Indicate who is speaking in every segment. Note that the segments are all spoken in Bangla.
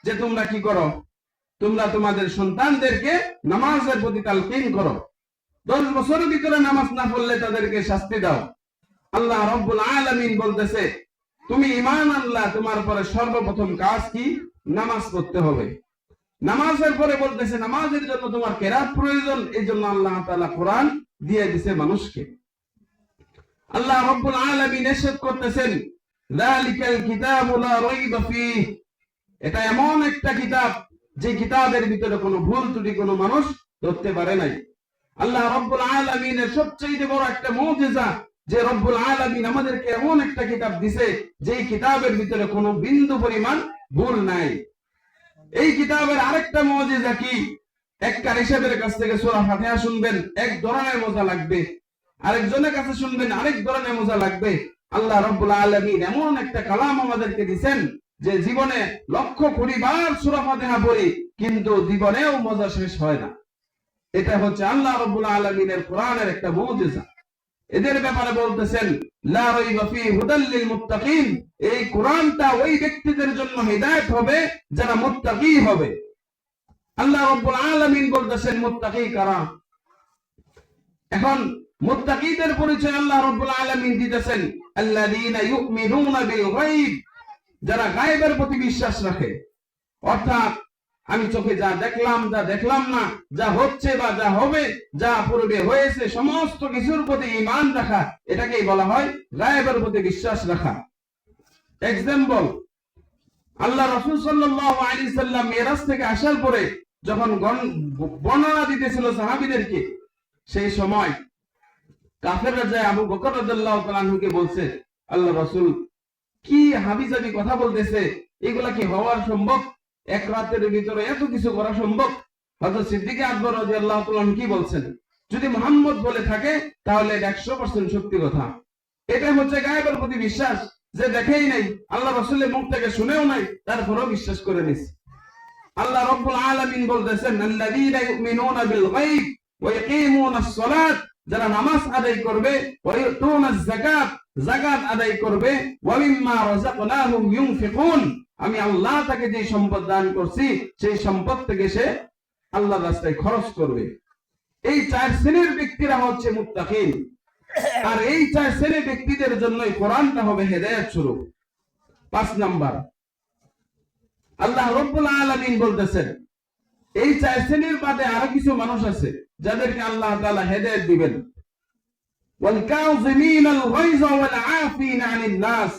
Speaker 1: যে তোমরা কি করো, তোমরা তোমাদের সন্তানদেরকে নামাজের প্রতি তালকিন করো, 10 বছরের ভিতরে নামাজ না পড়লে তাদেরকে শাস্তি দাও। আল্লাহ রাব্বুল আলামিন বলতেছে তুমি ঈমান আনলা, তোমার পরে সর্বপ্রথম কাজ কি? নামাজ পড়তে হবে। নামাজের পরে বলতেছে নামাজের জন্য তোমার কেরাত প্রয়োজন, এই জন্য আল্লাহ তাআলা কোরআন দিয়ে দিয়েছে মানুষকে। আল্লাহ রাব্বুল আলামিন ইরশাদ করতেছেন যালিকাল কিতাবু লা রাইবা ফীহ, এটা এমন একটা কিতাব যে কিতাবের ভিতরে কোনো ভুল ত্রুটি কোনো মানুষ ধরতে পারে নাই। আল্লাহ রাব্বুল আলামিনের সবচেয়ে বড় একটা মুজিজা যে রব্বুল আলামিন আমাদেরকে এমন একটা কিতাব দিয়েছে যে কিতাবের ভিতরে কোনো বিন্দু পরিমাণ ভুল নাই। এই কিতাবের আরেকটা মুজিজা কি? একটা ঋষভের কাছ থেকে সূরা ফাতিহা শুনবেন, এক ধরনের মজা লাগবে, আরেকজনের কাছে শুনবেন আরেক ধরনের মজা লাগবে। আল্লাহ রাব্বুল আলামিন এমন একটা কালাম আমাদেরকে দিবেন যে জীবনে লক্ষ কোটি বার সূরা ফাতিহা পড়ি কিন্তু জীবনেও মজা শেষ হয় না। এটা হচ্ছে আল্লাহ রাব্বুল আলামিনের কোরআনের একটা মুজিজা। এদের ব্যাপারে বলতেছেন লা রাইবা ফীহি হুদাল লিল মুত্তাকিন, এই কোরআনটা ওই ব্যক্তিদের জন্য হিদায়াত হবে যারা মুত্তাকি হবে। আল্লাহ রাব্বুল আলামিন বলতেছেন মুত্তাকি কারা। এখন মুত্তাকিদের পরিচয় আল্লাহ রাব্বুল আলামিন দিতেছেন আল্লাযীনা ইউমিনুনা বিল গায়ব, যারা গায়বের প্রতি বিশ্বাস রাখে। অর্থাৎ আমি চোখে যা দেখলাম, যা দেখলাম না, যা হচ্ছে বা যা হবে, যা পূর্বে হয়েছে, সমস্ত কিছুর প্রতি ঈমান রাখা, এটাকেই বলা হয় গায়বের প্রতি বিশ্বাস রাখা। এক্সাম্পল, আল্লাহ রাসূল সাল্লাল্লাহু আলাইহি সাল্লাম মিরাজ থেকে আসার পরে যখন বর্ণনা দিতেছিল সাহাবীদেরকে, সেই সময় কাফেররা যায় আবু বকর রাদিয়াল্লাহু তাআলা আনহুকে বলছে আল্লাহ রাসূল কি হাবিজাবি কথা বলতেছে, এগুলা কি হওয়ার সম্ভব? এক রাতের ভিতরে এত কিছু করা সম্ভব? হযরত সিদ্দিক আকবর রাদিয়াল্লাহু তাআলা কি বলছেন, যদি মুহাম্মদ বলে থাকে তাহলে 100% সত্যি কথা। এটা হচ্ছে গায়বের প্রতি বিশ্বাস, যে দেখেই নাই, আল্লাহ রাসূলের মুখ থেকে শুনেও নাই, তারপরেও বিশ্বাস করে নিছে। আল্লাহ রাব্বুল আলামিন বলতেছেন আল্লাযীনা ইউমিনুনা বিল গায়ব ওয়া ইয়াকিমুনাস সালাত, যারা নামাজ আদায় করবে, ওয়া ইউতুনাজ যাকাত, যাকাত আদায় করবে, ওয়া মিম্মা রাযাকনাহুম ইউনফিকুন, আমি আল্লাহ তাকে যে সম্পদ দান করছি সেই সম্পদ থেকে সে আল্লাহর রাস্তায় খরচ করবে। এই 4 শ্রেণীর ব্যক্তিরা হচ্ছে মুত্তাকিন। আর এই 4 শ্রেণীর ব্যক্তিদের জন্যই কোরআনটা হবে হেদায়েত স্বরূপ। 5 নাম্বার, আল্লাহ রাব্বুল আলামিন বলতেছেন এই 4 শ্রেণীর বাদে আরো কিছু মানুষ আছে যাদেরকে আল্লাহ তাআলা হেদায়েত দিবেন। ওয়াল কাযিমিনাল গায়যা ওয়াল আফিনা আনিন নাস,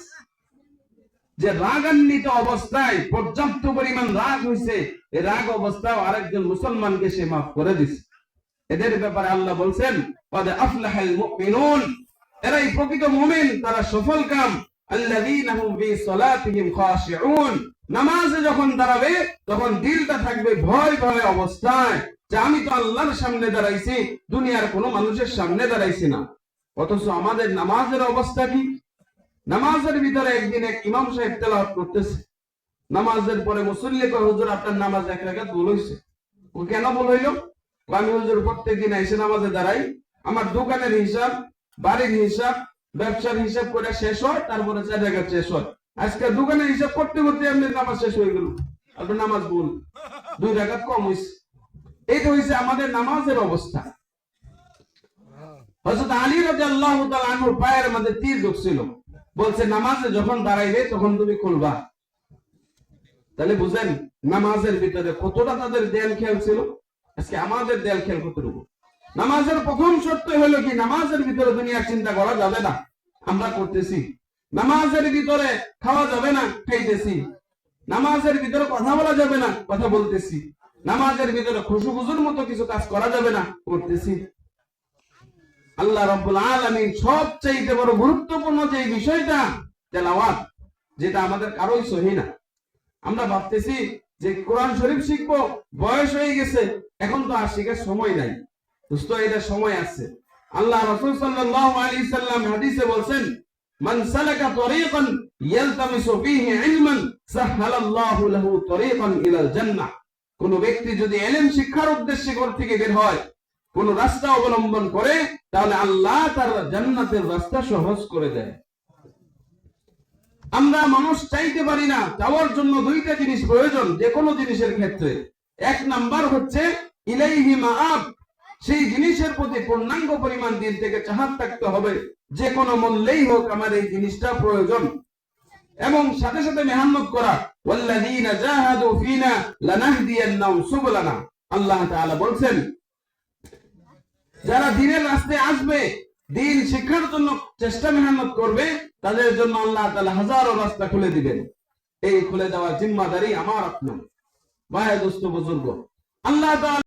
Speaker 1: যে রাগান্বিত অবস্থায় পর্যাপ্ত পরিমাণ রাগ হইছে, এই রাগ অবস্থায় আরেকজন মুসলমানকে সে মাফ করে দিছে। এদের ব্যাপারে আল্লাহ বলছেন ক্বাদ আফলাহাল মুমিনুন, এরাই প্রকৃত মুমিন, তারা সফল কাম। আল্লাযীনা হুম ফি সালাতিহিম খাশিউন, নামাজে যখন দাঁড়াবে তখন দিলটা থাকবে ভয় ভয় অবস্থায়, যে আমি তো আল্লাহর সামনে দাঁড়াইছি, দুনিয়ার কোনো মানুষের সামনে দাঁড়াইছি না। অথচ আমাদের নামাজের অবস্থা কি? নামাজের ভিতরে একদিন এক ইমাম সাহেব তেলাওয়াত করতেছে, নামাজের পরে মুসল্লি কয় হুজুর আপনার নামাজ 1 রাকাত ভুল হইছে। ও কেন ভুল হইল? আমি হুজুর প্রত্যেকদিন এসে নামাজে দাঁড়াই, আমার দোকানের হিসাব, বাড়ির হিসাব, ব্যবসার হিসাব করে শেষ হয়, তারপরে 4 রাকাত শেষ হয়। আজকে দোকানের হিসাব করতে করতে আপনার নামাজ শেষ হয়ে গেল, আপনার নামাজ ভুল, 2 রাকাত কম হইছে। এইটা হইছে আমাদের নামাজের অবস্থা। হযরত আলী রাদিয়াল্লাহু তাআলা আনহুর পায়ের মধ্যে তীর ঢুকছিল, বলছে নামাজে যখন দাঁড়াইবে তখন তুমি খুলবা। তাহলে বুঝেন নামাজের ভিতরে কতটা তাদের দেয়াল খেয়াল ছিল। আজকে আমাদের দেয়াল খেয়াল কতটুকু? নামাজের প্রথম শর্ত হলো কি, নামাজের ভিতরে দুনিয়ার চিন্তা করা যাবে না, আমরা করতেছি। নামাজের ভিতরে খাওয়া যাবে না, খাইতেছি। নামাজের ভিতরে কথা বলা যাবে না, কথা বলতেছি। নামাজের ভিতরে খুশুখুজুর মতো কিছু কাজ করা যাবে না, করতেছি। আল্লাহ রাব্বুল আলামিন সবচেয়ে বড় গুরুত্বপূর্ণ যে বিষয়টা তেলাওয়াত, যেটা আমাদের কারোই সহি না। আমরা ভাবতেছি যে কোরআন শরীফ শিখবো, বয়স হয়ে গেছে, এখন তো আর শেখার সময় নাই। দোস্ত, এটা সময় আছে। আল্লাহ রাসূল সাল্লাল্লাহু আলাইহি সাল্লাম হাদিসে বলছেন মান সালাকা তরিকান ইয়ালতামিসু ফীহি ইলমান সাহহালাল্লাহু লাহু তরিকান ইলাল জান্নাহ, কোন ব্যক্তি যদি ইলম শিক্ষার উদ্দেশ্যে ঘর থেকে বের হয়, কোন রাস্তা অবলম্বন করে, তাহলে আল্লাহ তার জান্নাতের রাস্তা সহজ করে দেয়। আমরা মানুষ চাইতে পারি না, চাওয়ার জন্য দুইটা জিনিস প্রয়োজন যে কোনো জিনিসের ক্ষেত্রে। এক নাম্বার হচ্ছে ইলাইহি মাআব, সেই জিনিসের প্রতি পূর্ণাঙ্গ পরিমাণ দিল থেকে চাহাত থাকতে হবে, যে কোনো মূল্যেই হোক আমার এই জিনিসটা প্রয়োজন। এবং সাথে সাথে মেহনত করা, ওয়াল্লাযীনা জাহাদু ফীনা লানাহদিয়ান্নাহুম সুবুলানা। আল্লাহ তাআলা বলছেন যারা দ্বীনের রাস্তায় আসবে, দ্বীন শিক্ষার জন্য চেষ্টা মেহনত করবে, তাদের জন্য আল্লাহ তাআলা হাজারো রাস্তা খুলে দিবেন। এই খুলে দেওয়ার জিম্মাদারি আমার আপনার। ভাই দোস্ত বুজুর্গ, আল্লাহ তাআলা